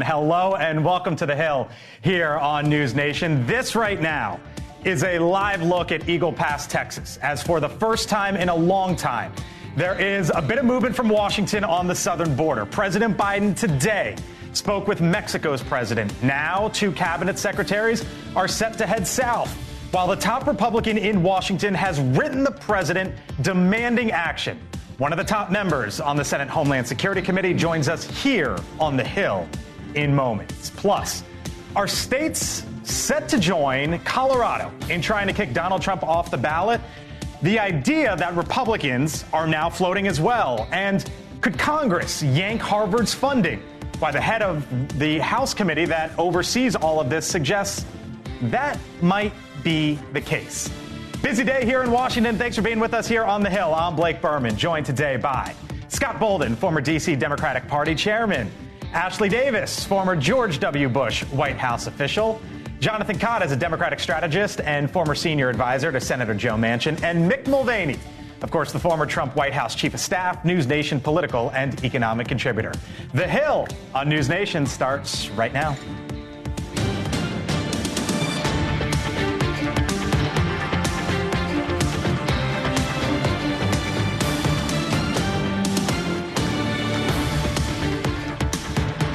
Hello and welcome to The Hill here on NewsNation. This right now is a live look at Eagle Pass, Texas, as for the first time in a long time, there is a bit of movement from Washington on the southern border. President Biden today spoke with Mexico's president. Now, two cabinet secretaries are set to head south, while the top Republican in Washington has written the president demanding action. One of the top members on the Senate Homeland Security Committee joins us here on The Hill in moments. Plus, are states set to join Colorado in trying to kick Donald Trump off the ballot? The idea that Republicans are now floating as well. And could Congress yank Harvard's funding? Why the head of the House committee that oversees all of this suggests that might be the case. Busy day here in Washington. Thanks for being with us here on The Hill. I'm Blake Berman, joined today by Scott Bolden, former D.C. Democratic Party chairman, Ashley Davis, former George W. Bush White House official, Jonathan Cott is a Democratic strategist and former senior advisor to Senator Joe Manchin, and Mick Mulvaney, of course, the former Trump White House chief of staff, NewsNation political and economic contributor. The Hill on NewsNation starts right now.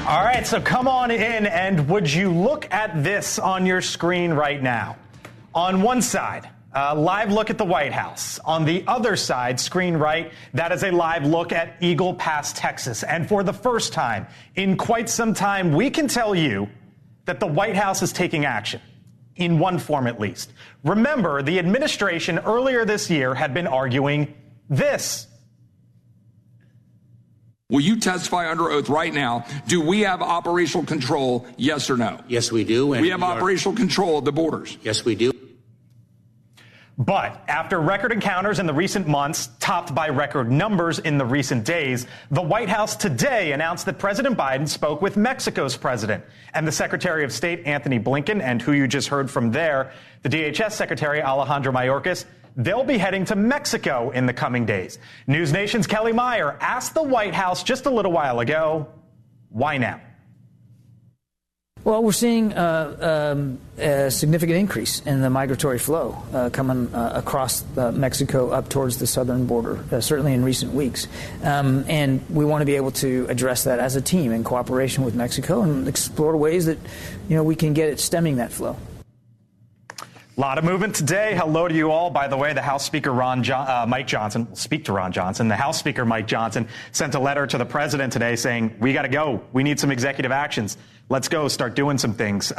All right, so come on in, and would you look at this on your screen right now? On one side, a live look at the White House. On the other side, screen right, that is a live look at Eagle Pass, Texas. And for the first time in quite some time, we can tell you that the White House is taking action, in one form at least. Remember, the administration earlier this year had been arguing this. Will you testify under oath right now? Do we have operational control, yes or no? Yes, we do. And we have operational control of the borders. Yes, we do. But after record encounters in the recent months, topped by record numbers in the recent days, the White House today announced that President Biden spoke with Mexico's president and the Secretary of State, Anthony Blinken, and who you just heard from there, the DHS Secretary, Alejandro Mayorkas. They'll be heading to Mexico in the coming days. NewsNation's Kelly Meyer asked the White House just a little while ago, why now? Well, we're seeing a significant increase in the migratory flow coming across Mexico up towards the southern border, certainly in recent weeks. And we want to be able to address that as a team in cooperation with Mexico and explore ways that, we can get at stemming that flow. A lot of movement today. Hello to you all. By the way, the House Speaker Mike Johnson will speak to Ron Johnson. The House Speaker Mike Johnson sent a letter to the president today saying, we got to go. We need some executive actions. Let's go start doing some things.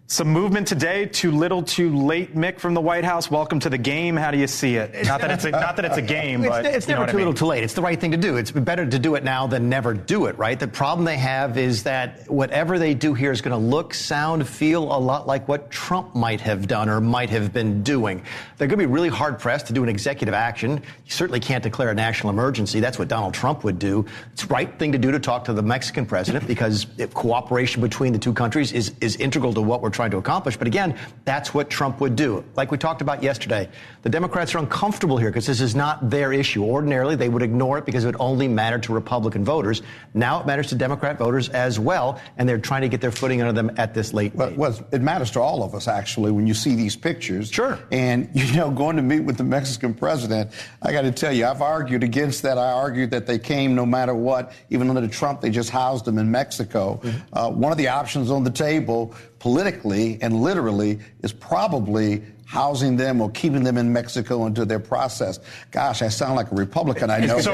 Some movement today. Too little, too late. Mick from the White House. Welcome to the game. How do you see it? Not that it's a game, but it's never too little, too late. It's the right thing to do. It's better to do it now than never do it. Right. The problem they have is that whatever they do here is going to look, sound, feel a lot like what Trump might have done or might have been doing. They're going to be really hard pressed to do an executive action. You certainly can't declare a national emergency. That's what Donald Trump would do. It's the right thing to do to talk to the Mexican president because cooperation between the two countries is integral to what we're trying to accomplish. But again, that's what Trump would do. Like we talked about yesterday, the Democrats are uncomfortable here because this is not their issue. Ordinarily, they would ignore it because it would only matter to Republican voters. Now it matters to Democrat voters as well, and they're trying to get their footing under them at this late date. Well, it matters to all of us, actually, when you see these pictures. Sure. And, going to meet with the Mexican president, I got to tell you, I've argued against that. I argued that they came no matter what. Even under Trump, they just housed them in Mexico. Mm-hmm. One of the options on the table politically and literally is probably housing them or keeping them in Mexico until their process. Gosh, I sound like a Republican, I know. That's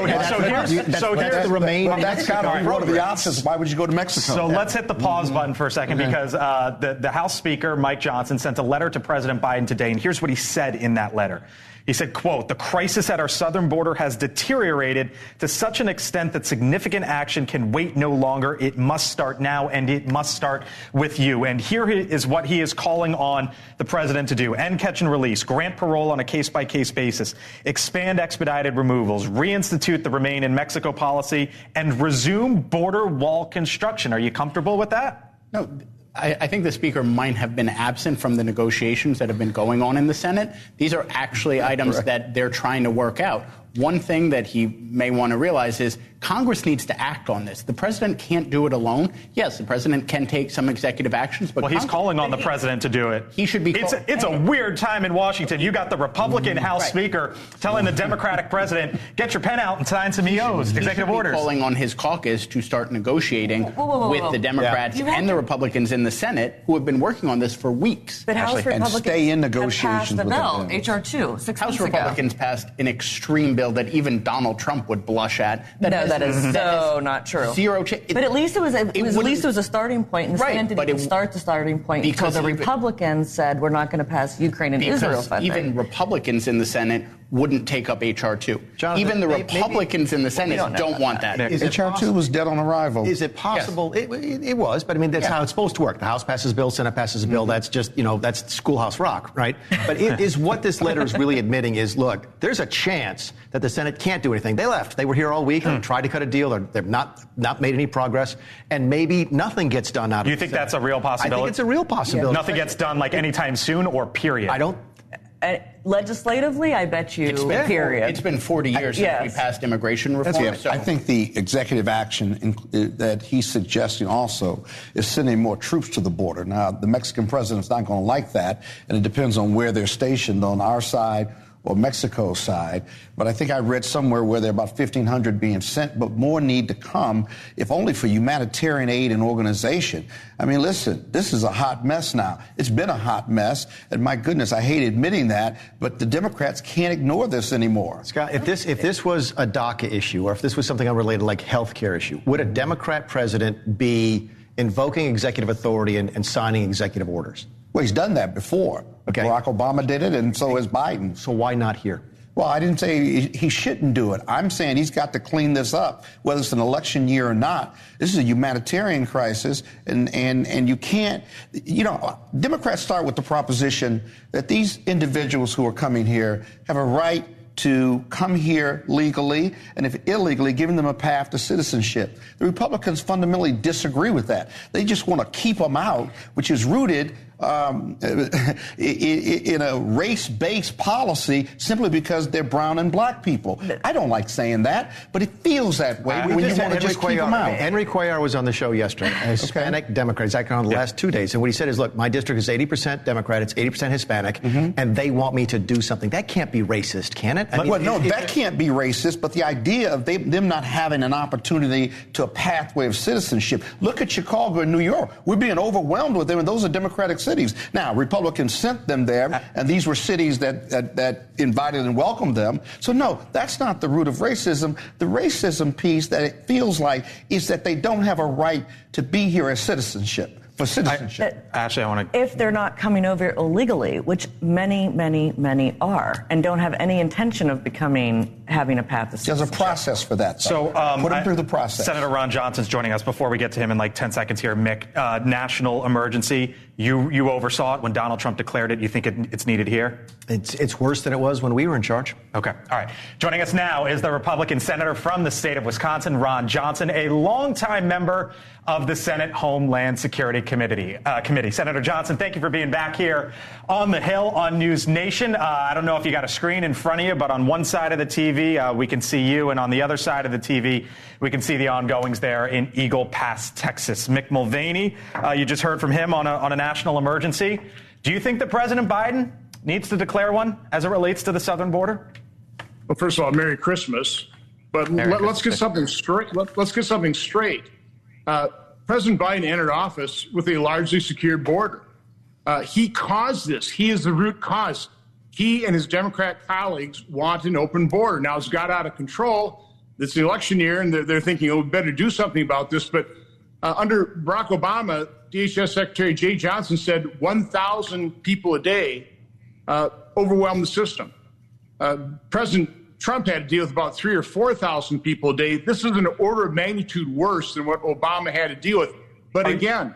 kind of one of the options. Why would you go to Mexico? So let's hit the pause button for a second because the House Speaker, Mike Johnson, sent a letter to President Biden today, and here's what he said in that letter. He said, quote, the crisis at our southern border has deteriorated to such an extent that significant action can wait no longer. It must start now, and it must start with you. And here is what he is calling on the president to do. End catch and release, grant parole on a case-by-case basis, expand expedited removals, reinstitute the Remain in Mexico policy, and resume border wall construction. Are you comfortable with that? No. I think the Speaker might have been absent from the negotiations that have been going on in the Senate. These are actually items that they're trying to work out. one thing that he may want to realize is Congress needs to act on this. The president can't do it alone. Yes, the president can take some executive actions, but he's calling on the president to do it. He should be. It's a weird time in Washington. You got the Republican House Speaker telling the Democratic president, "Get your pen out and sign some EOs, executive orders." Calling on his caucus to start negotiating with the Democrats and the Republicans in the Senate, who have been working on this for weeks. But House Republicans stay in negotiations have passed the with bill, H.R. 2, 6 House months Republicans ago. passed an extreme bill that even Donald Trump would blush at. That is not true. Zero but at least it was a starting point, and the Senate didn't start the starting point until the Republicans said we're not going to pass Ukraine and Israel funding. Even Republicans in the Senate wouldn't take up H.R. 2. Even the Republicans in the Senate don't want that. H.R. 2 was dead on arrival. Is it possible? Yes. It was, but I mean, that's how it's supposed to work. The House passes a bill, Senate passes a bill. That's just, that's schoolhouse rock, right? But it is what this letter is really admitting is, look, there's a chance that the Senate can't do anything. They left. They were here all week and tried to cut a deal. They've not made any progress, and maybe nothing gets done out of it. Do you think that's a real possibility? I think it's a real possibility. Yeah. Nothing gets done like anytime soon, or period? I don't. Legislatively, I bet you, period. It's been 40 years since we passed immigration reform. I think the executive action that he's suggesting also is sending more troops to the border. Now, the Mexican president's not going to like that, and it depends on where they're stationed, on our side or Mexico's side. But I think I read somewhere where there are about 1,500 being sent, but more need to come, if only for humanitarian aid and organization. I mean, listen, this is a hot mess now. It's been a hot mess, and my goodness, I hate admitting that, but the Democrats can't ignore this anymore. Scott, if this was a DACA issue, or if this was something unrelated like health care issue, would a Democrat president be invoking executive authority and signing executive orders? Well, he's done that before. Okay. Barack Obama did it, and so has Biden. So why not here? Well, I didn't say he shouldn't do it. I'm saying he's got to clean this up, whether it's an election year or not. This is a humanitarian crisis, and you can't, Democrats start with the proposition that these individuals who are coming here have a right to come here legally, and if illegally, giving them a path to citizenship. The Republicans fundamentally disagree with that. They just want to keep them out, which is rooted in a race-based policy simply because they're brown and black people. I don't like saying that, but it feels that way when you want to just keep them out. Henry Cuellar was on the show yesterday, a Hispanic Democrat. He's acting on the last 2 days. And what he said is, look, my district is 80% Democrat, it's 80% Hispanic, and they want me to do something. That can't be racist, can it? That can't be racist, but the idea of them not having an opportunity to a pathway of citizenship. Look at Chicago and New York. We're being overwhelmed with them, and those are Democratic cities. Now, Republicans sent them there, and these were cities that invited and welcomed them. So, no, that's not the root of racism. The racism piece that it feels like is that they don't have a right to be here as citizenship. For citizenship. Ashley, I want to... If they're not coming over illegally, which many, many, many are, and don't have any intention of having a path to citizenship. There's a process for that, though. So, put them through the process. Senator Ron Johnson's joining us. Before we get to him in like 10 seconds here, Mick, national emergency. You oversaw it when Donald Trump declared it. You think it's needed here? It's worse than it was when we were in charge. Okay. All right. Joining us now is the Republican senator from the state of Wisconsin, Ron Johnson, a longtime member of the Senate Homeland Security Committee. Senator Johnson, thank you for being back here on the Hill on News Nation. I don't know if you got a screen in front of you, but on one side of the TV, we can see you, and on the other side of the TV, we can see the ongoings there in Eagle Pass, Texas. Mick Mulvaney, you just heard from him on a national emergency. Do you think that President Biden needs to declare one as it relates to the southern border? Well, first of all, Merry Christmas. But let's get something straight. Let's get something straight. President Biden entered office with a largely secured border. He caused this. He is the root cause. He and his Democrat colleagues want an open border. Now, it's got out of control. It's the election year, and they're thinking, oh, we better do something about this. But under Barack Obama, DHS Secretary Jay Johnson said 1,000 people a day overwhelmed the system. President Trump had to deal with about 3,000 or 4,000 people a day. This is an order of magnitude worse than what Obama had to deal with. But again,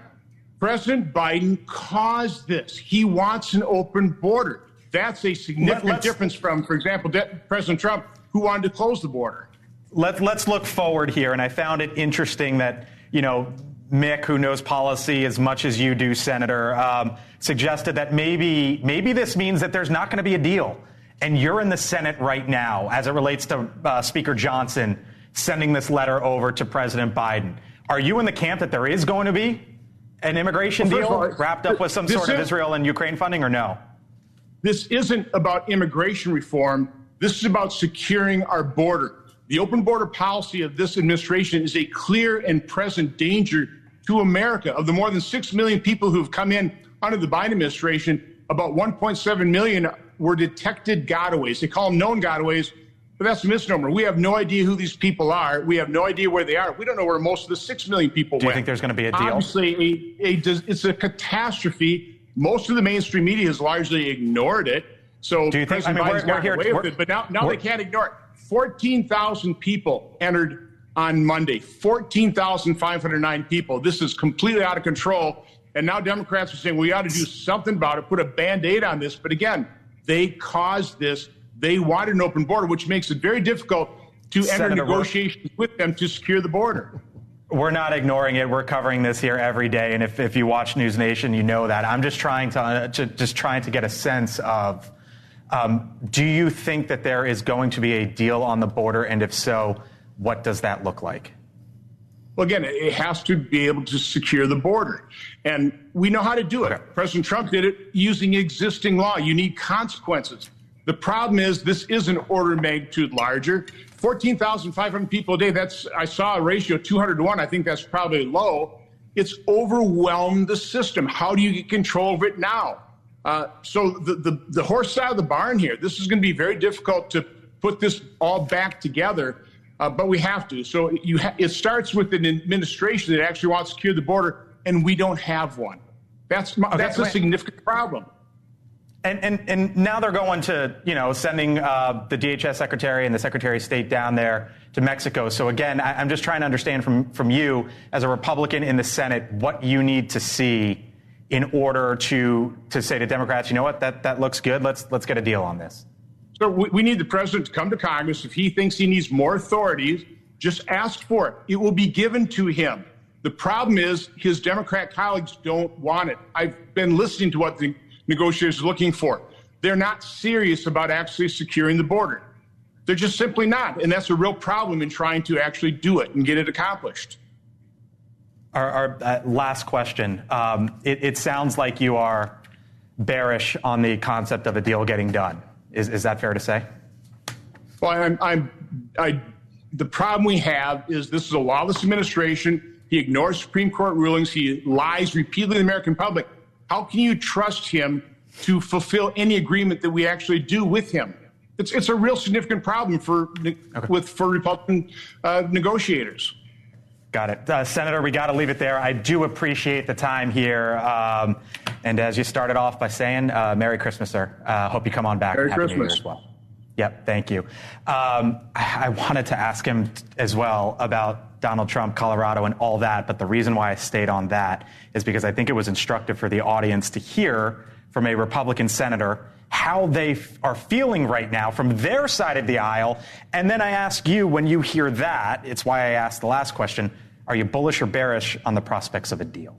President Biden caused this. He wants an open border. That's a significant difference from, for example, President Trump, who wanted to close the border. Let's look forward here. And I found it interesting that, Mick, who knows policy as much as you do, Senator, suggested that maybe this means that there's not going to be a deal and you're in the Senate right now as it relates to Speaker Johnson sending this letter over to President Biden, are you in the camp that there is going to be an immigration deal wrapped up with some sort of Israel and Ukraine funding, or no? This isn't about immigration reform. This is about securing our border. The open border policy of this administration is a clear and present danger to America. Of the more than 6 million people who've come in under the Biden administration, about 1.7 million were detected gotaways. They call them known gotaways, but that's a misnomer. We have no idea who these people are. We have no idea where they are. We don't know where most of the 6 million people went. Do you think there's going to be a deal? Obviously, it's a catastrophe. Most of the mainstream media has largely ignored it. So do you think, President Biden's gotten away with it, but now they can't ignore it. 14,000 people entered on Monday. 14,509 people. This is completely out of control. And now Democrats are saying we ought to do something about it, put a Band-Aid on this. But again, they caused this. They wanted an open border, which makes it very difficult to enter negotiations with them to secure the border. We're not ignoring it. We're covering this here every day. And if you watch NewsNation, you know that. I'm just trying to get a sense of, do you think that there is going to be a deal on the border? And if so, what does that look like? Well, again, it has to be able to secure the border. And we know how to do it. Okay. President Trump did it using existing law. You need consequences. The problem is this is an order of magnitude larger. 14,500 people a day, I saw a ratio 200 to 1. I think that's probably low. It's overwhelmed the system. How do you get control of it now? So the horse side of the barn here, this is going to be very difficult to put this all back together, but we have to. So it starts with an administration that actually wants to secure the border, and we don't have one. That's a significant problem. And now they're going to, sending the DHS secretary and the Secretary of State down there to Mexico. So again, I'm just trying to understand from you as a Republican in the Senate what you need to see in order to say to Democrats, you know what, that looks good. Let's get a deal on this. So we need the president to come to Congress. If he thinks he needs more authorities, just ask for it. It will be given to him. The problem is his Democrat colleagues don't want it. I've been listening to what the negotiators are looking for. They're not serious about actually securing the border. They're just simply not. And that's a real problem in trying to actually do it and get it accomplished. Our last question. It sounds like you are bearish on the concept of a deal getting done. Is that fair to say? Well, the problem we have is this is a lawless administration. He ignores Supreme Court rulings. He lies repeatedly to the American public. How can you trust him to fulfill any agreement that we actually do with him? It's a real significant problem for Republican negotiators. Got it. Senator, we got to leave it there. I do appreciate the time here. And as you started off by saying, Merry Christmas, sir. Hope you come on back. Merry Happy Christmas. New Year as well. Yep, thank you. I wanted to ask him as well about Donald Trump, Colorado, and all that. But the reason why I stayed on that is because I think it was instructive for the audience to hear from a Republican senator how they are feeling right now from their side of the aisle. And then I ask you, when you hear that, it's why I asked the last question, are you bullish or bearish on the prospects of a deal?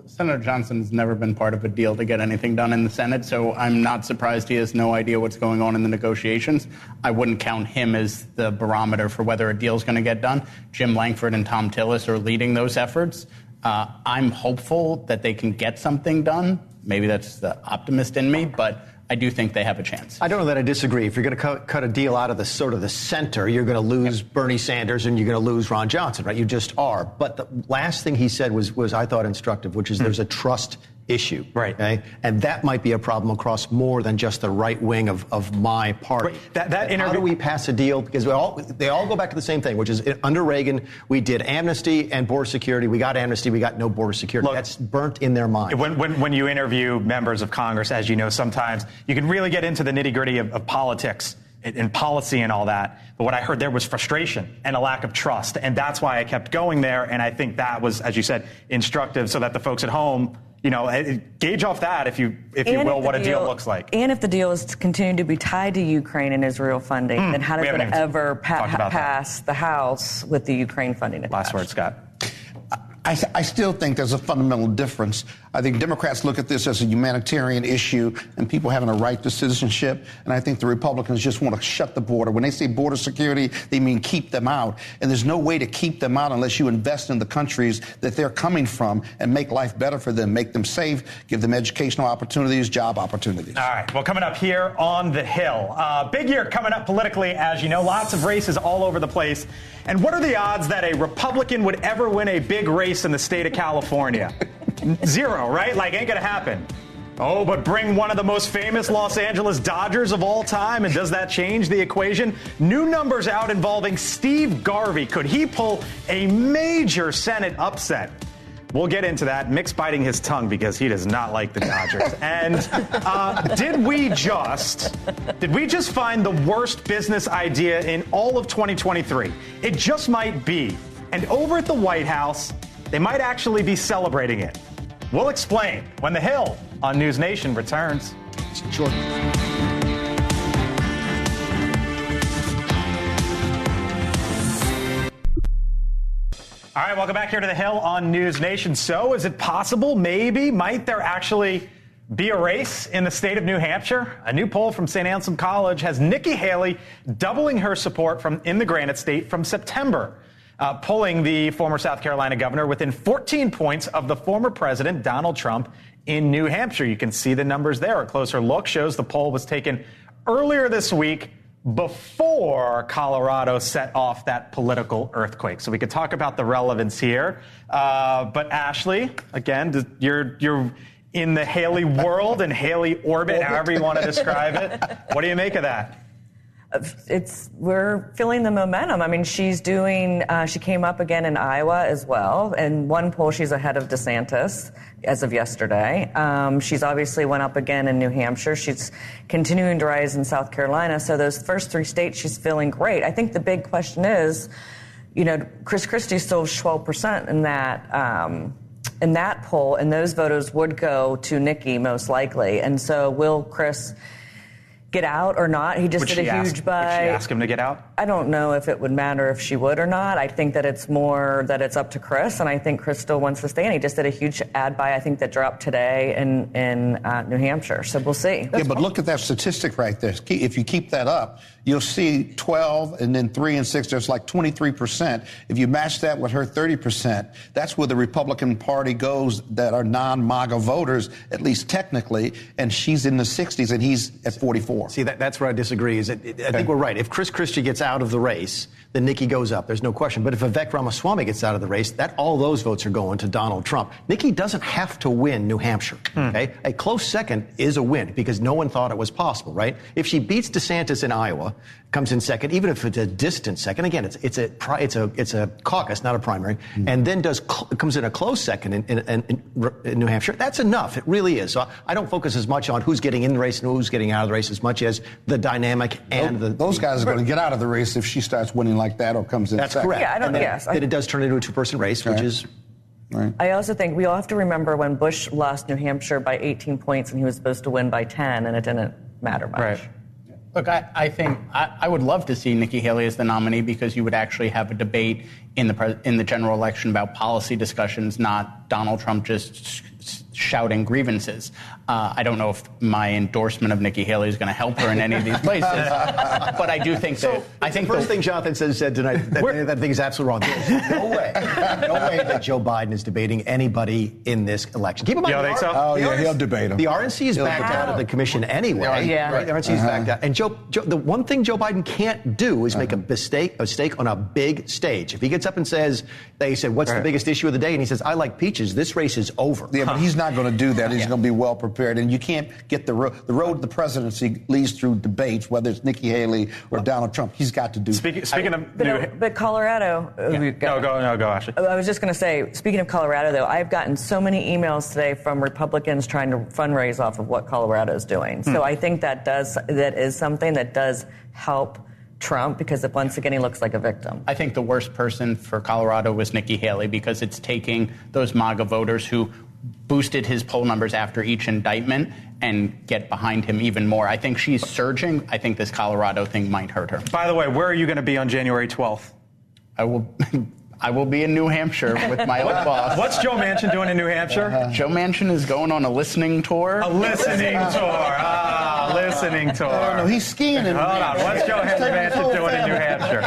Senator Johnson's never been part of a deal to get anything done in the Senate, so I'm not surprised he has no idea what's going on in the negotiations. I wouldn't count him as the barometer for whether a deal's going to get done. Jim Lankford and Tom Tillis are leading those efforts. I'm hopeful that they can get something done. Maybe that's the optimist in me, but I do think they have a chance. I don't know that I disagree. If you're going to cut a deal out of the sort of the center, you're going to lose Bernie Sanders and you're going to lose Ron Johnson, right? You just are. But the last thing he said was I thought, instructive, which is there's a trust issue. Right. Okay? And that might be a problem across more than just the right wing of my party. Right. That interview. How do we pass a deal? Because they all go back to the same thing, which is under Reagan, we did amnesty and border security. We got amnesty. We got no border security. Look, that's burnt in their mind. When you interview members of Congress, as you know, sometimes you can really get into the nitty-gritty of politics and policy and all that. But what I heard there was frustration and a lack of trust. And that's why I kept going there. And I think that was, as you said, instructive so that the folks at home, gauge off that, if you will, what a deal looks like. And if the deal is to continue to be tied to Ukraine and Israel funding, then how does it ever pass the House with the Ukraine funding? Last word, Scott. I still think there's a fundamental difference. I think Democrats look at this as a humanitarian issue and people having a right to citizenship. And I think the Republicans just want to shut the border. When they say border security, they mean keep them out. And there's no way to keep them out unless you invest in the countries that they're coming from and make life better for them, make them safe, give them educational opportunities, job opportunities. All right. Well, coming up here on the Hill, big year coming up politically, as you know, lots of races all over the place. And what are the odds that a Republican would ever win a big race in the state of California? Zero, right? Like, ain't gonna happen. Oh, but bring one of the most famous Los Angeles Dodgers of all time, and does that change the equation? New numbers out involving Steve Garvey. Could he pull a major Senate upset? We'll get into that. Mick's biting his tongue because he does not like the Dodgers. And did we just find the worst business idea in all of 2023? It just might be. And over at the White House, they might actually be celebrating it. We'll explain when The Hill on News Nation returns. Sure. All right, welcome back here to The Hill on News Nation. So is it possible, might there actually be a race in the state of New Hampshire? A new poll from St. Anselm College has Nikki Haley doubling her support in the Granite State from September, pulling the former South Carolina governor within 14 points of the former president, Donald Trump, in New Hampshire. You can see the numbers there. A closer look shows the poll was taken earlier this week, before Colorado set off that political earthquake. So we could talk about the relevance here. But Ashley, again, you're in the Haley world and Haley orbit, however you want to describe it. What do you make of that? We're feeling the momentum. I mean, she came up again in Iowa as well. In one poll, she's ahead of DeSantis as of yesterday. She's obviously went up again in New Hampshire. She's continuing to rise in South Carolina. So those first three states, she's feeling great. I think the big question is, Chris Christie still 12% in that poll, and those voters would go to Nikki most likely. And so will Chris get out or not? He just did a huge buy. Would she ask him to get out? I don't know if it would matter if she would or not. I think that it's more that it's up to Chris, and I think Chris still wants to stay. And he just did a huge ad buy, I think, that dropped today in New Hampshire. So we'll see. Yeah, but look at that statistic right there. If you keep that up, you'll see 12 and then 3 and 6. There's like 23%. If you match that with her 30%, that's where the Republican Party goes that are non-MAGA voters, at least technically. And she's in the 60s and he's at 44. See, that's where I disagree. I think we're right. If Chris Christie gets out of the race, then Nikki goes up. There's no question. But if Vivek Ramaswamy gets out of the race, all those votes are going to Donald Trump. Nikki doesn't have to win New Hampshire. Okay? A close second is a win because no one thought it was possible, right? If she beats DeSantis in Iowa, comes in second, even if it's a distant second, again, it's a caucus, not a primary, and then comes in a close second in New Hampshire, that's enough. It really is. So I don't focus as much on who's getting in the race and who's getting out of the race as much as the dynamic and those guys are going to get out of the race if she starts winning like that or comes in That's second. correct. Yeah, then it does turn into a two-person race, which is... Right. I also think we all have to remember when Bush lost New Hampshire by 18 points and he was supposed to win by 10, and it didn't matter much. Right. Look, I think I would love to see Nikki Haley as the nominee because you would actually have a debate in the general election about policy discussions, not Donald Trump just shouting grievances. I don't know if my endorsement of Nikki Haley is going to help her in any of these places, but I do think that... the first thing Jonathan said tonight, that I think is absolutely wrong. There's no way that Joe Biden is debating anybody in this election. Keep in mind, you don't think so? Oh, yeah, he'll debate him. The RNC is backed out of the commission anyway. Right? The RNC is backed out. And the one thing Joe Biden can't do is make a mistake on a big stage. If he gets up and says, they said, what's the biggest issue of the day? And he says, I like peaches. This race is over. Yeah, but he's not going to do that. He's going to be well prepared. And you can't get the road to the presidency leads through debates, whether it's Nikki Haley or Donald Trump. He's got to do. Speaking of, but Colorado. Go, Ashley. I was just going to say, speaking of Colorado, though, I've gotten so many emails today from Republicans trying to fundraise off of what Colorado is doing. So I think that is something that does help Trump because once again he looks like a victim. I think the worst person for Colorado was Nikki Haley because it's taking those MAGA voters who boosted his poll numbers after each indictment and get behind him even more. I think she's surging. I think this Colorado thing might hurt her. By the way, where are you going to be on January 12th? I will be in New Hampshire with my old boss. What's Joe Manchin doing in New Hampshire? Joe Manchin is going on a listening tour. A listening tour. Listening tour. No, he's skiing in. Hold on. What's Joe Manchin doing in New Hampshire?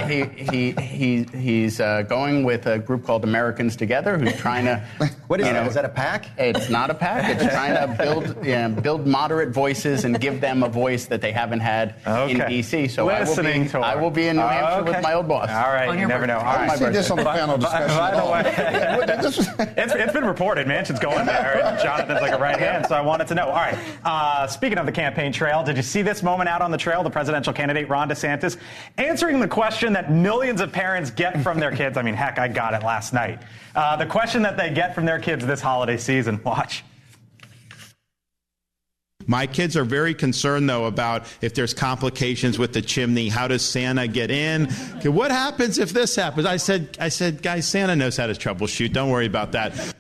He's going with a group called Americans Together, who's trying to. What is that? Is that a PAC? It's not a PAC. It's trying to build moderate voices and give them a voice that they haven't had in D.C. So I will be in New Hampshire with my old boss. All right, you never know. All right, I see this on the panel discussion. By the way, it's been reported Manchin's going there, and Jonathan's like a right hand, so I wanted to know. All right, speaking of the campaign trail, did you see this moment out on the trail? The presidential candidate, Ron DeSantis, answering the question that millions of parents get from their kids. I mean, heck, I got it last night. The question that they get from their kids this holiday season. Watch. My kids are very concerned, though, about if there's complications with the chimney. How does Santa get in? Okay, what happens if this happens? I said, guys, Santa knows how to troubleshoot. Don't worry about that.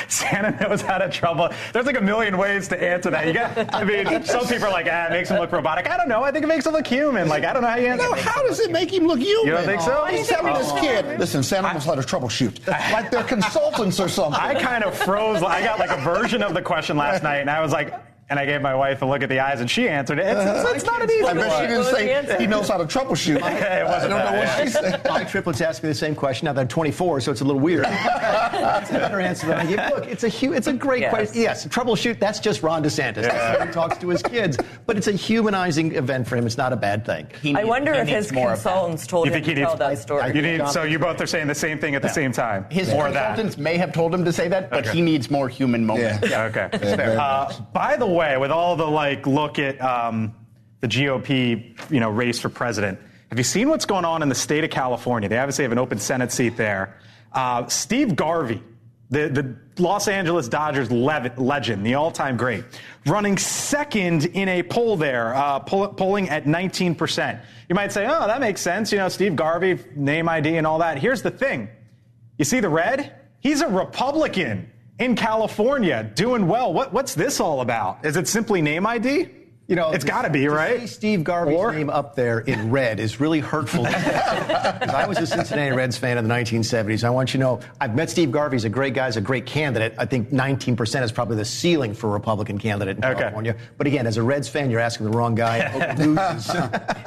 Santa knows how to trouble. There's like a million ways to answer that. I mean, some people are like, it makes him look robotic. I don't know. I think it makes him look human. Like, I don't know how you answer. No, how does it make him look human? You don't think so? He's telling this kid, listen, Santa knows how to troubleshoot. Like they're consultants or something. I kind of froze. I got like a version of the question last night, and I was like, and I gave my wife a look at the eyes, and she answered it. It's not an easy one. I bet she didn't say he knows how to troubleshoot. It wasn't. I don't know what she said. My triplets ask me the same question. Now they're 24, so it's a little weird. That's a better answer than I give. Look, it's a great question. Yes, troubleshoot. That's just Ron DeSantis. That's how he talks to his kids. But it's a humanizing event for him. It's not a bad thing. I wonder if his consultants told him to tell that story. So you both are saying the same thing at the same time. His consultants may have told him to say that, but he needs more human moments. Yeah. Okay. By the way, with all the look at the GOP, race for president. Have you seen what's going on in the state of California? They obviously have an open Senate seat there. Steve Garvey, the Los Angeles Dodgers legend, the all-time great, running second in a poll there, polling at 19%. You might say, oh, that makes sense. Steve Garvey, name ID and all that. Here's the thing. You see the red? He's a Republican in California, doing well. What's this all about? Is it simply name ID? It's got to be, right? To see Steve Garvey's name up there in red is really hurtful. Because I was a Cincinnati Reds fan in the 1970s. I want you to know, I've met Steve Garvey. He's a great guy. He's a great candidate. I think 19% is probably the ceiling for a Republican candidate in California. But again, as a Reds fan, you're asking the wrong guy.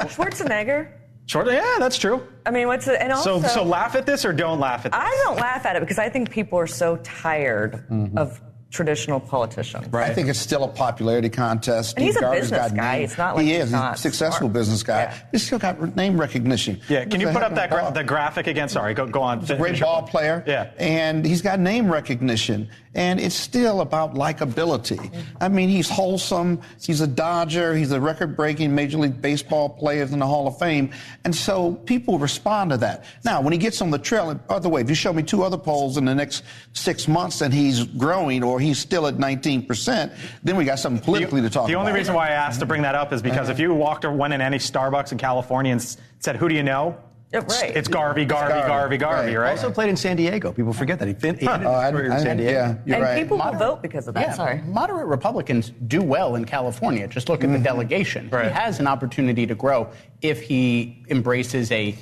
Schwarzenegger. Yeah, that's true. I mean, and also, so laugh at this or don't laugh at this? I don't laugh at it because I think people are so tired of traditional politicians. Right. I think it's still a popularity contest. And he's a business guy. It's not like he's a successful business guy. Yeah. He's still got name recognition. Yeah. Can you put up the graphic again? Sorry. Go on. He's a great ball player. Yeah. And he's got name recognition. And it's still about likability. I mean, he's wholesome. He's a Dodger. He's a record-breaking Major League Baseball player in the Hall of Fame. And so people respond to that. Now, when he gets on the trail, and by the way, if you show me 2 other polls in the next 6 months and he's growing or he's still at 19%, then we got something politically to talk about. The only reason why I asked to bring that up is because if you went in any Starbucks in California and said, who do you know? Right. It's Garvey, right? Also played in San Diego. People forget that. He in San Diego. Yeah, you're right. People will vote because of that. Yeah, sorry. Moderate Republicans do well in California. Just look at the delegation. Right. He has an opportunity to grow if he embraces a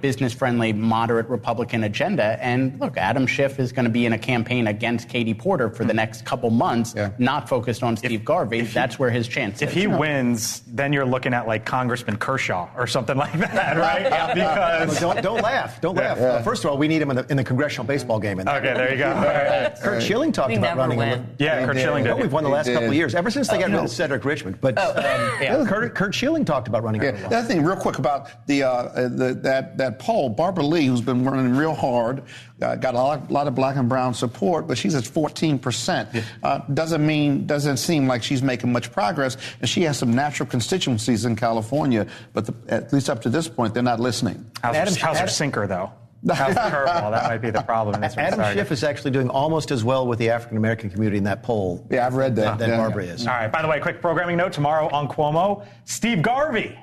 business-friendly, moderate Republican agenda. And look, Adam Schiff is going to be in a campaign against Katie Porter for the next couple months, not focused on Steve Garvey. That's where his chance is. If he wins, then you're looking at like Congressman Kershaw or something like that, right? Because don't laugh. Don't laugh. Yeah. First of all, we need him in the congressional baseball game. Okay, there you go. Right. Kurt Schilling talked about running. Kurt Schilling did. We've won the last couple of years, ever since they got rid of Cedric Richmond. But Kurt Schilling talked about running. The other thing, real quick about that poll, Barbara Lee, who's been running real hard, got a lot of black and brown support, but she's at 14%. Doesn't seem like she's making much progress, and she has some natural constituencies in California, but at least up to this point, they're not listening. How's her sinker, though? How's the curveball? That might be the problem. Adam Schiff is actually doing almost as well with the African-American community in that poll. Yeah, I've read that. Than Barbara is. All right. By the way, quick programming note. Tomorrow on Cuomo, Steve Garvey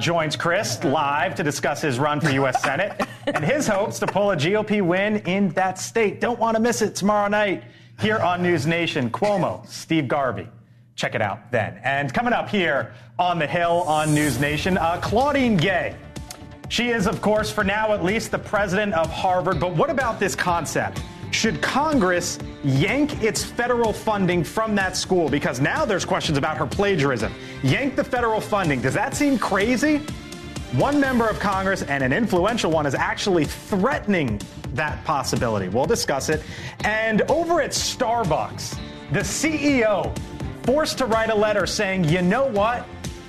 joins Chris live to discuss his run for U.S. Senate and his hopes to pull a GOP win in that state. Don't want to miss it tomorrow night here on News Nation. Cuomo, Steve Garvey. Check it out then. And coming up here on the Hill on News Nation, Claudine Gay She is, of course, for now at least, the president of Harvard. But what about this concept? Should Congress yank its federal funding from that school? Because now there's questions about her plagiarism. Yank the federal funding. Does that seem crazy? One member of Congress, and an influential one, is actually threatening that possibility. We'll discuss it. And over at Starbucks, the CEO forced to write a letter saying, you know what?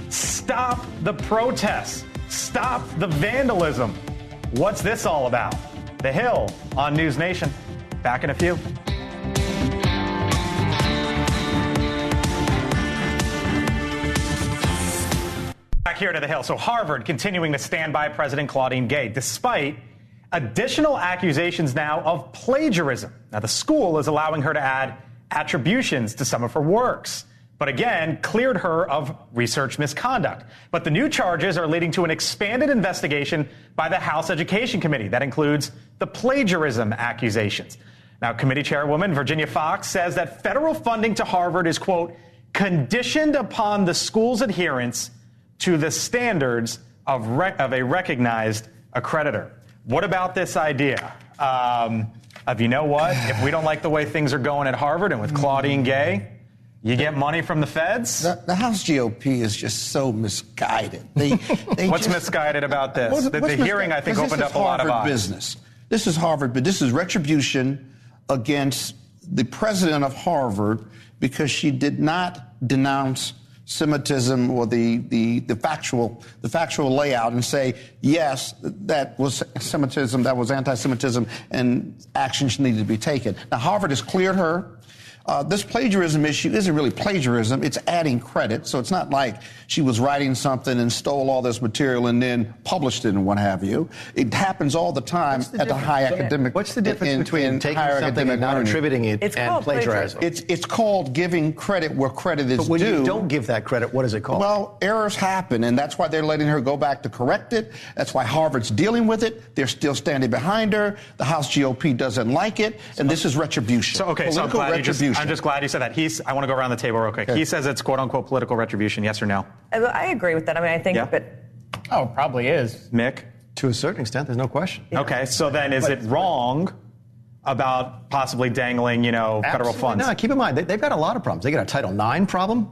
Stop the protests. Stop the vandalism. What's this all about? The Hill on News Nation. Back in a few. Back here to the Hill. So Harvard continuing to stand by President Claudine Gay, despite additional accusations now of plagiarism. Now, the school is allowing her to add attributions to some of her works, but again, cleared her of research misconduct. But the new charges are leading to an expanded investigation by the House Education Committee that includes the plagiarism accusations. Now, committee chairwoman Virginia Fox says that federal funding to Harvard is, quote, conditioned upon the school's adherence to the standards of a recognized accreditor. What about this idea of, you know what, if we don't like the way things are going at Harvard and with Claudine Gay, you get money from the feds? The House GOP is just so misguided. What's misguided about this? The hearing, I think, opened up a lot of eyes. Business. This is Harvard, but this is retribution against the president of Harvard because she did not denounce Semitism or the factual layout and say, yes, that was Semitism, that was anti-Semitism, and actions needed to be taken. Now, Harvard has cleared her. This plagiarism issue isn't really plagiarism. It's adding credit. So it's not like she was writing something and stole all this material and then published it and what have you. It happens all the time at the high academic. What's the difference between taking something and not attributing it and plagiarizing? It's called giving credit where credit is due. But when you don't give that credit, what is it called? Well, errors happen, and that's why they're letting her go back to correct it. That's why Harvard's dealing with it. They're still standing behind her. The House GOP doesn't like it, and this is retribution. So, okay, political retribution. I'm just glad you said that. I want to go around the table real quick. Okay. He says it's quote-unquote political retribution. Yes or no? I agree with that. I mean, I think Oh, it probably is. Mick? To a certain extent, there's no question. Yeah. Okay, so then is it wrong about possibly dangling, federal funds? No, keep in mind, they've got a lot of problems. They got a Title IX problem.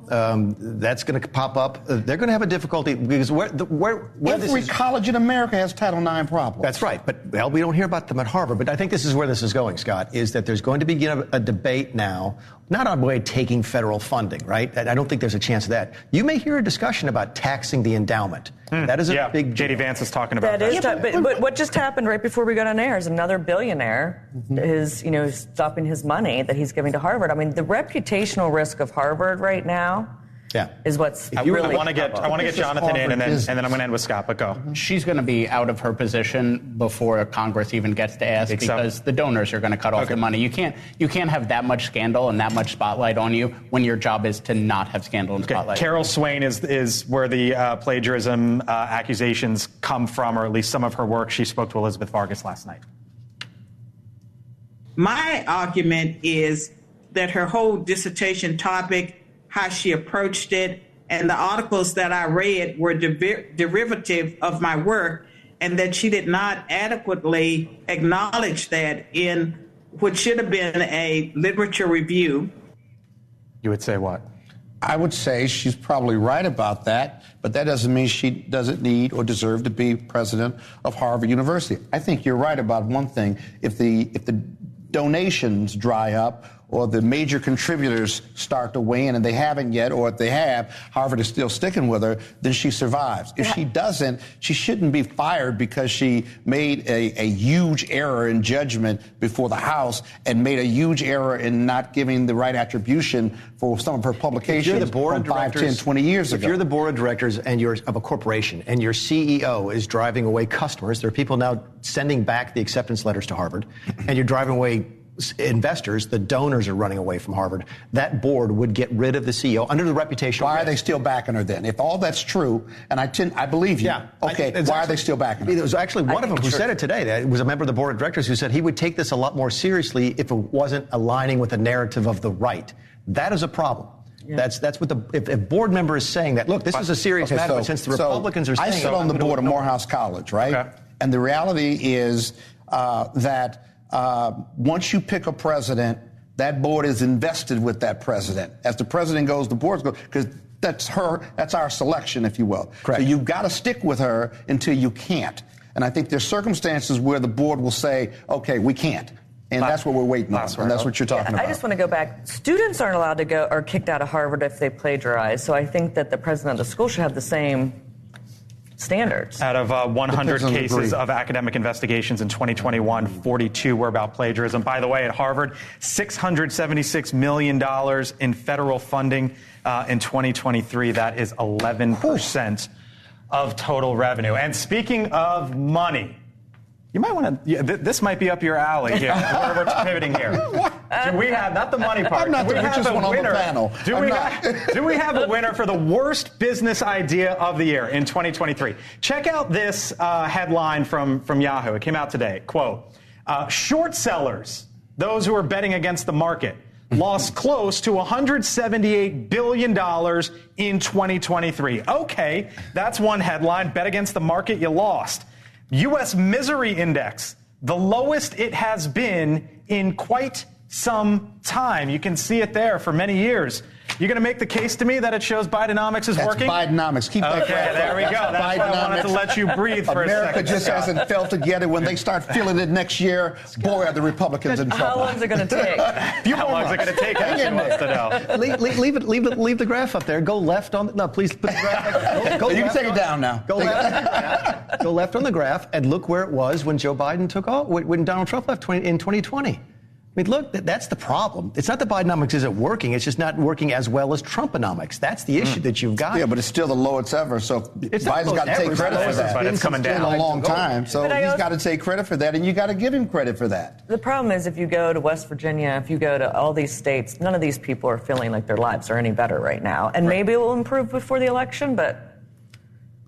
That's going to pop up. They're going to have a difficulty because every college in America has Title IX problems. That's right. But, we don't hear about them at Harvard. But I think this is where this is going, Scott, is that there's going to be a debate now, not on way taking federal funding, right? I don't think there's a chance of that. You may hear a discussion about taxing the endowment. That is a big deal. J.D. Vance is talking about that. But what just happened right before we got on air is another billionaire is, stopping his money that he's giving to Harvard. I mean, the reputational risk of Harvard right now is what's really. I want to get Jonathan in, and then I'm going to end with Scott. But go. She's going to be out of her position before Congress even gets to ask because the donors are going to cut off the money. You can't have that much scandal and that much spotlight on you when your job is to not have scandal and spotlight. Carol Swain is where the plagiarism accusations come from, or at least some of her work. She spoke to Elizabeth Vargas last night. My argument is that her whole dissertation topic, how she approached it, and the articles that I read were derivative of my work, and that she did not adequately acknowledge that in what should have been a literature review. You would say what? I would say she's probably right about that, but that doesn't mean she doesn't need or deserve to be president of Harvard University. I think you're right about one thing. If the donations dry up or the major contributors start to weigh in, and they haven't yet, or if they have, Harvard is still sticking with her, then she survives. If she doesn't, she shouldn't be fired because she made a huge error in judgment before the House and made a huge error in not giving the right attribution for some of her publications from 5, 10, 20 years ago. If you're the board of directors and you're of a corporation and your CEO is driving away customers, there are people now sending back the acceptance letters to Harvard, and you're driving away investors, the donors are running away from Harvard, that board would get rid of the CEO under the reputational Why risk. are they still backing her then? If all that's true, and I believe you, why are they still backing her? There was actually one of them who said it today. It was a member of the board of directors who said he would take this a lot more seriously if it wasn't aligning with the narrative of the right. That is a problem. That's what if a board member is saying that, look, this is a serious matter, but since the Republicans are saying I sit on the board of Morehouse College, right? Okay. And the reality is that once you pick a president, that board is invested with that president. As the president goes, the boards go, because that's our selection, if you will. Correct. So you've got to stick with her until you can't. And I think there's circumstances where the board will say, okay, we can't. And that's what we're waiting on. And that's what you're talking about. I just want to go back. Students aren't allowed to go or kicked out of Harvard if they plagiarize. So I think that the president of the school should have the same standards. Out of 100 cases of academic investigations in 2021, 42 were about plagiarism. By the way, at Harvard, $676 million in federal funding in 2023. That is 11% of total revenue. And speaking of money, you might want to. This might be up your alley here. We're pivoting here. Do we have not the money part? I'm not the richest one on the panel. Do we have a winner for the worst business idea of the year in 2023? Check out this headline from Yahoo. It came out today. Quote: short sellers, those who are betting against the market, lost close to $178 billion in 2023. Okay, that's one headline. Bet against the market, you lost. U.S. misery index, the lowest it has been in quite some time. You can see it there for many years. You're going to make the case to me that it shows Bidenomics is working? Bidenomics. Keep that. Okay, there we go. That's why I wanted to let you breathe for a second. America just hasn't felt together. When they start feeling it next year, boy, are the Republicans in trouble. How long is it going to take? How long is it going to take? She wants to know. Leave the graph up there. Go left on. No, please put the graph. Go you left can take it down now. Go left. Go left on the graph and look where it was when Joe Biden took off. When Donald Trump left in 2020. I mean, look, that's the problem. It's not that Bidenomics isn't working. It's just not working as well as Trumponomics. That's the issue that you've got. Yeah, but it's still the lowest ever. So Biden's got to take credit for that. But it's coming down. It's been a long time. So he's got to take credit for that, and you got to give him credit for that. The problem is if you go to West Virginia, if you go to all these states, none of these people are feeling like their lives are any better right now. And maybe it will improve before the election, but...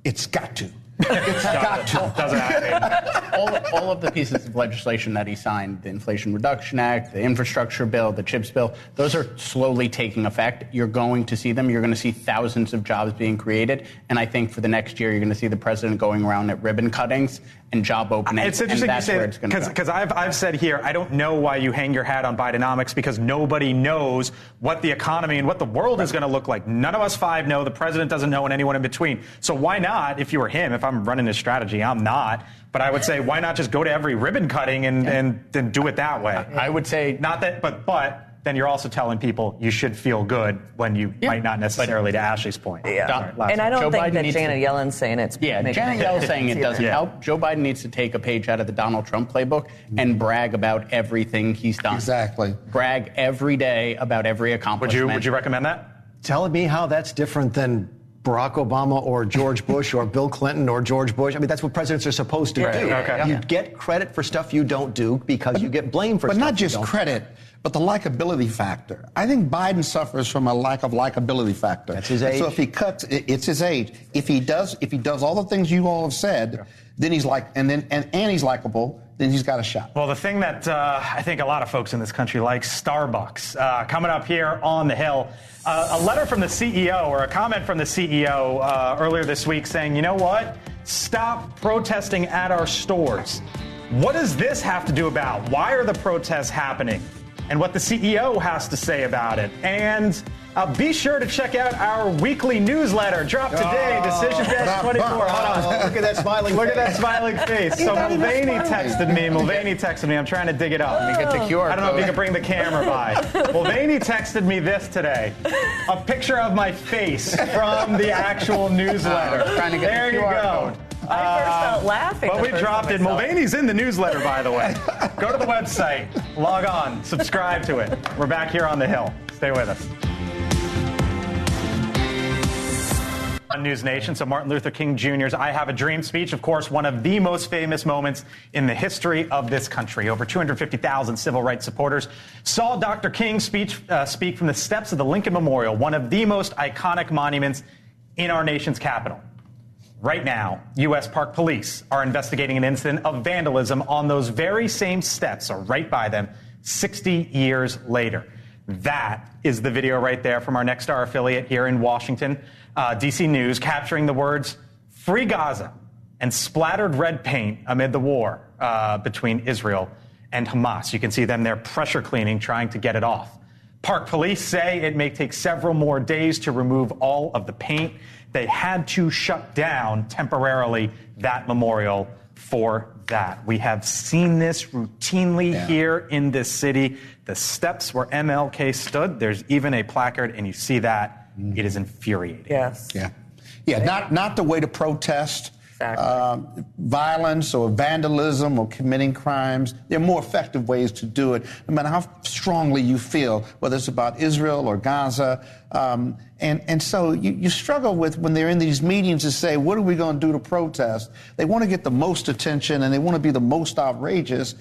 It's got to. It's got to. Doesn't happen. All of the pieces of legislation that he signed, the Inflation Reduction Act, the infrastructure bill, the CHIPS bill, those are slowly taking effect. You're going to see them. You're going to see thousands of jobs being created. And I think for the next year, you're going to see the president going around at ribbon cuttings and job openings. It's interesting and that's you say where it's going to go. Because I've said here, I don't know why you hang your hat on Bidenomics, because nobody knows what the economy and what the world is going to look like. None of us five know. The president doesn't know, and anyone in between. So why not, if you were him, if I'm running this strategy, I'm not. But I would say, why not just go to every ribbon cutting and then do it that way? I would say not that, but then you're also telling people you should feel good when you might not necessarily, to Ashley's point. Yeah. And I don't think that Janet Yellen's saying it's... Yeah, Janet Yellen's saying it doesn't help. Joe Biden needs to take a page out of the Donald Trump playbook and brag about everything he's done. Exactly. Brag every day about every accomplishment. Would you recommend that? Telling me how that's different than Barack Obama or George Bush or Bill Clinton or George Bush. I mean, that's what presidents are supposed to do. Okay. You get credit for stuff you don't do because you get blamed for stuff you don't do. But not just credit, but the likability factor. I think Biden suffers from a lack of likability factor. That's his age. So if he cuts, it's his age. If he does all the things you all have said, then he's he's likable. Then he's got a shot. Well, the thing that I think a lot of folks in this country like, Starbucks. Coming up here on the Hill, a letter from the CEO, or a comment from the CEO earlier this week saying, you know what? Stop protesting at our stores. What does this have to do about? Why are the protests happening? And what the CEO has to say about it. And be sure to check out our weekly newsletter. Drop today, Decision-24. Hold on. Look at that smiling face. Look at that smiling face. So Mulvaney texted me. I'm trying to dig it up. Let me get the QR I don't know if you can bring the camera by. Mulvaney texted me this today. A picture of my face from the actual newsletter. Trying to get there the QR you go. code. I first felt laughing. But we dropped it. Mulvaney's in the newsletter, by the way. Go to the website, log on, subscribe to it. We're back here on the Hill. Stay with us. On NewsNation, so Martin Luther King Jr.'s I Have a Dream speech, of course, one of the most famous moments in the history of this country. Over 250,000 civil rights supporters saw Dr. King speak from the steps of the Lincoln Memorial, one of the most iconic monuments in our nation's capital. Right now, U.S. Park Police are investigating an incident of vandalism on those very same steps, or right by them, 60 years later. That is the video right there from our Next Star affiliate here in Washington, DC News, capturing the words "Free Gaza" and splattered red paint amid the war between Israel and Hamas. You can see them there pressure cleaning, trying to get it off. Park police say it may take several more days to remove all of the paint. They had to shut down temporarily that memorial for that. We have seen this routinely here in this city. The steps where MLK stood, there's even a placard, and you see that. It is infuriating. Yes. Yeah, not the way to protest. Exactly. Violence or vandalism or committing crimes. There are more effective ways to do it, no matter how strongly you feel, whether it's about Israel or Gaza. And so you struggle with, when they're in these meetings, to say, what are we going to do to protest? They want to get the most attention and they want to be the most outrageous.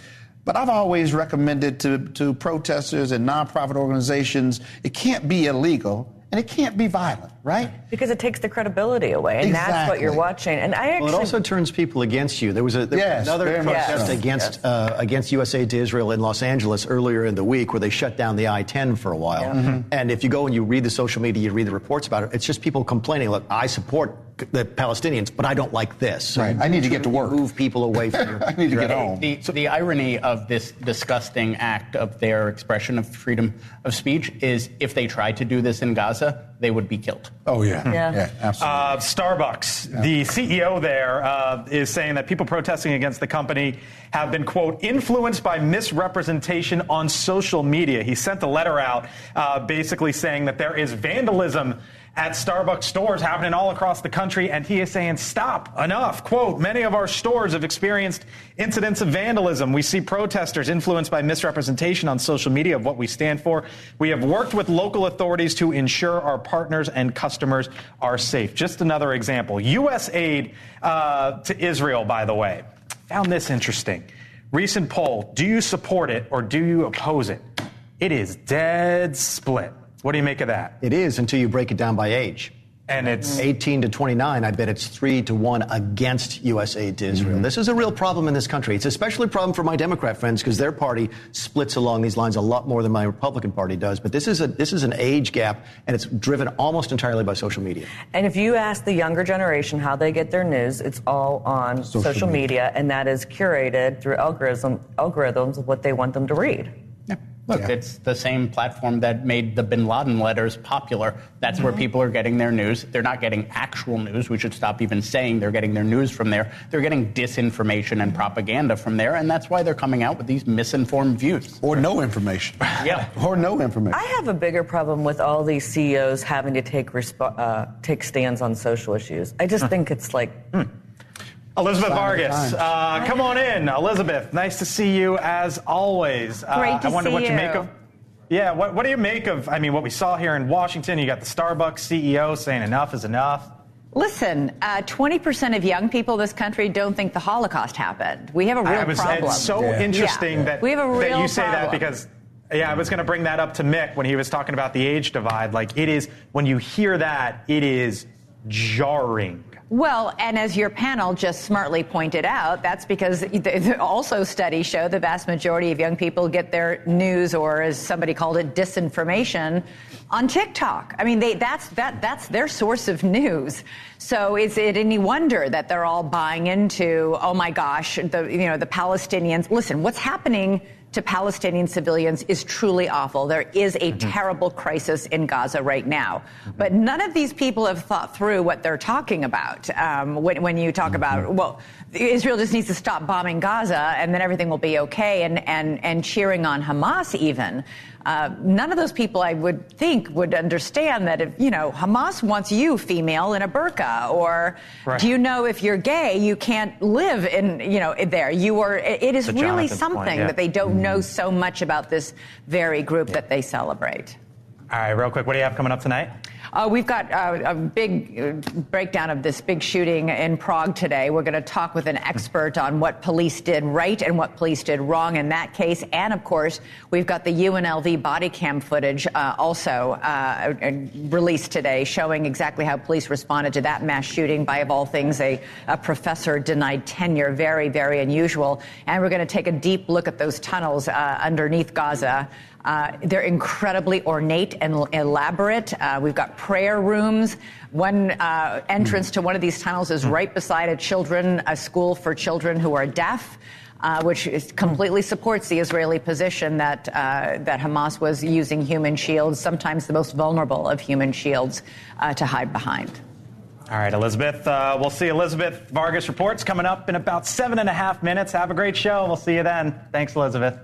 But I've always recommended to protesters and nonprofit organizations, it can't be illegal. And it can't be violent, right? Because it takes the credibility away, and that's what you're watching. And it also turns people against you. There was another protest against US aid to Israel in Los Angeles earlier in the week, where they shut down the I-10 for a while. And if you go and you read the social media, you read the reports about it, it's just people complaining, look, I support the Palestinians, but I don't like this. So I need to get to work. Move people away from your I need to get home. The irony of this disgusting act of their expression of freedom of speech is, if they tried to do this in Gaza, they would be killed. Oh, yeah, absolutely. Starbucks, the CEO there is saying that people protesting against the company have been, quote, influenced by misrepresentation on social media. He sent a letter out basically saying that there is vandalism at Starbucks stores happening all across the country, and he is saying, stop, enough. Quote, many of our stores have experienced incidents of vandalism. We see protesters influenced by misrepresentation on social media of what we stand for. We have worked with local authorities to ensure our partners and customers are safe. Just another example. U.S. aid to Israel, by the way. Found this interesting. Recent poll, do you support it or do you oppose it? It is dead split. What do you make of that? It is, until you break it down by age. And it's 18 to 29. I bet it's 3-1 against U.S. aid to Israel. This is a real problem in this country. It's especially a problem for my Democrat friends, because their party splits along these lines a lot more than my Republican Party does. But this is an age gap, and it's driven almost entirely by social media. And if you ask the younger generation how they get their news, it's all on social media, and that is curated through algorithms of what they want them to read. Look, it's the same platform that made the bin Laden letters popular. That's where people are getting their news. They're not getting actual news. We should stop even saying they're getting their news from there. They're getting disinformation and propaganda from there, and that's why they're coming out with these misinformed views. Or no information. Or no information. I have a bigger problem with all these CEOs having to take stands on social issues. I just think it's like... Elizabeth Vargas, come on in. Elizabeth, nice to see you as always. Great to I wonder see what you you. make of. Yeah, what do you make of? I mean, what we saw here in Washington. You got the Starbucks CEO saying enough is enough. Listen, 20% of young people in this country don't think the Holocaust happened. We have a real problem. It's so interesting that, we have a real that you say problem. that, because I was going to bring that up to Mick when he was talking about the age divide. Like, it is, when you hear that, it is jarring. Well, and as your panel just smartly pointed out, that's because also studies show the vast majority of young people get their news, or as somebody called it, disinformation, on TikTok. I mean, that's their source of news. So is it any wonder that they're all buying into, oh my gosh, the Palestinians? Listen, what's happening to Palestinian civilians is truly awful. There is a terrible crisis in Gaza right now. But none of these people have thought through what they're talking about. When you talk about, well, Israel just needs to stop bombing Gaza and then everything will be okay, and cheering on Hamas even. None of those people, I would think, would understand that if, Hamas wants you female in a burqa, or do you know if you're gay, you can't live in, there. It is really something that they don't know so much about this very group that they celebrate. All right, real quick, what do you have coming up tonight? We've got a big breakdown of this big shooting in Prague today. We're going to talk with an expert on what police did right and what police did wrong in that case. And, of course, we've got the UNLV body cam footage also released today, showing exactly how police responded to that mass shooting by, of all things, a professor denied tenure. Very, very unusual. And we're going to take a deep look at those tunnels underneath Gaza They're incredibly ornate and elaborate. We've got prayer rooms. One entrance to one of these tunnels is right beside a school for children who are deaf. Which completely supports the Israeli position that Hamas was using human shields, sometimes the most vulnerable of human shields, to hide behind. All right, Elizabeth. We'll see Elizabeth Vargas reports coming up in about 7.5 minutes. Have a great show. We'll see you then. Thanks, Elizabeth.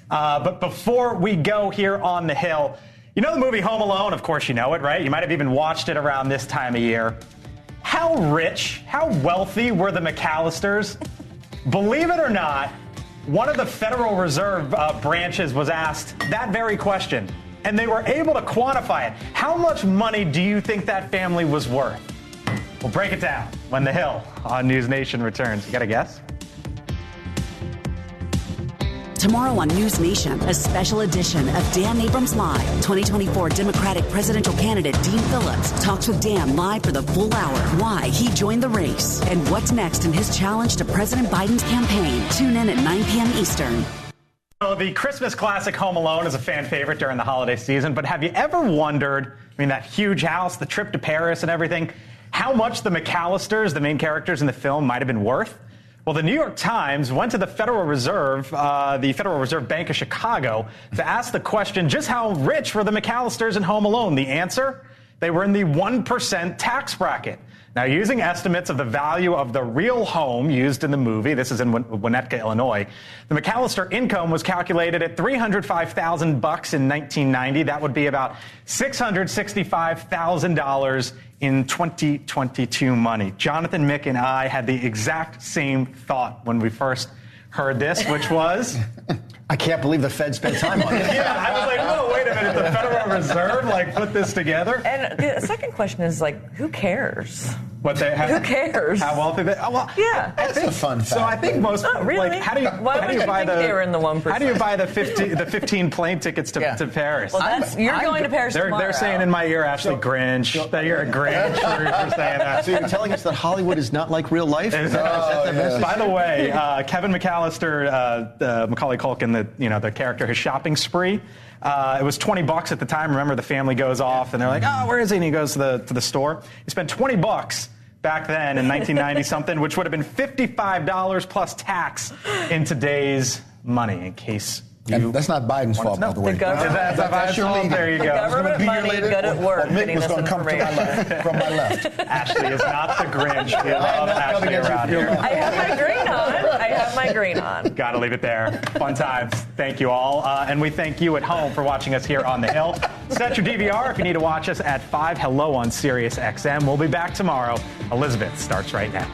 But before we go here on the Hill, you know the movie Home Alone? Of course you know it, right? You might have even watched it around this time of year. How rich, how wealthy were the McAllisters? Believe it or not, one of the Federal Reserve branches was asked that very question, and they were able to quantify it. How much money do you think that family was worth? We'll break it down when The Hill on NewsNation returns. You got a guess? Tomorrow on NewsNation, a special edition of Dan Abrams Live. 2024 Democratic presidential candidate Dean Phillips talks with Dan live for the full hour. Why he joined the race and what's next in his challenge to President Biden's campaign. Tune in at 9 p.m. Eastern. So the Christmas classic Home Alone is a fan favorite during the holiday season, but have you ever wondered, that huge house, the trip to Paris and everything, how much the McAllisters, the main characters in the film, might have been worth? Well, the New York Times went to the Federal Reserve Bank of Chicago, to ask the question, just how rich were the McAllisters in Home Alone? The answer? They were in the 1% tax bracket. Now, using estimates of the value of the real home used in the movie, this is in Winnetka, Illinois, the McAllister income was calculated at $305,000 in 1990. That would be about $665,000 in 2022 money. Jonathan, Mick, and I had the exact same thought when we first heard this, which was... I can't believe the Fed spent time on it. Yeah, I was like, whoa, wait a minute, the Federal Reserve, put this together? And the second question is, who cares? What they have? Who cares? How wealthy they? Oh, well, yeah, that's a fun fact. So I think most. Not really. How do you? Why how would do you buy think they were in the 1%? How do you buy the 15 plane tickets to Paris? Well, you're going to Paris tomorrow. They're saying in my ear, Ashley, Grinch. That you're a Grinch for saying that. So you're telling us that Hollywood is not like real life? Is that the message? By the way, Kevin McAllister, Macaulay Culkin, the character, his shopping spree. It was $20 at the time. Remember, the family goes off and they're like, "Oh, where is he?" And he goes to the store. He spent $20 back then in 1990 something, which would have been $55 plus tax in today's money. In case you, that's not Biden's fault, by the way. That's your fault. There you go. The government money good at work. Mick was going to come from my left. Ashley is not the Grinch. We love Ashley around here. I have my green on. Got to leave it there. Fun times. Thank you all. And we thank you at home for watching us here on The Hill. Set your DVR if you need to watch us at 5 Hello on Sirius XM. We'll be back tomorrow. Elizabeth starts right now.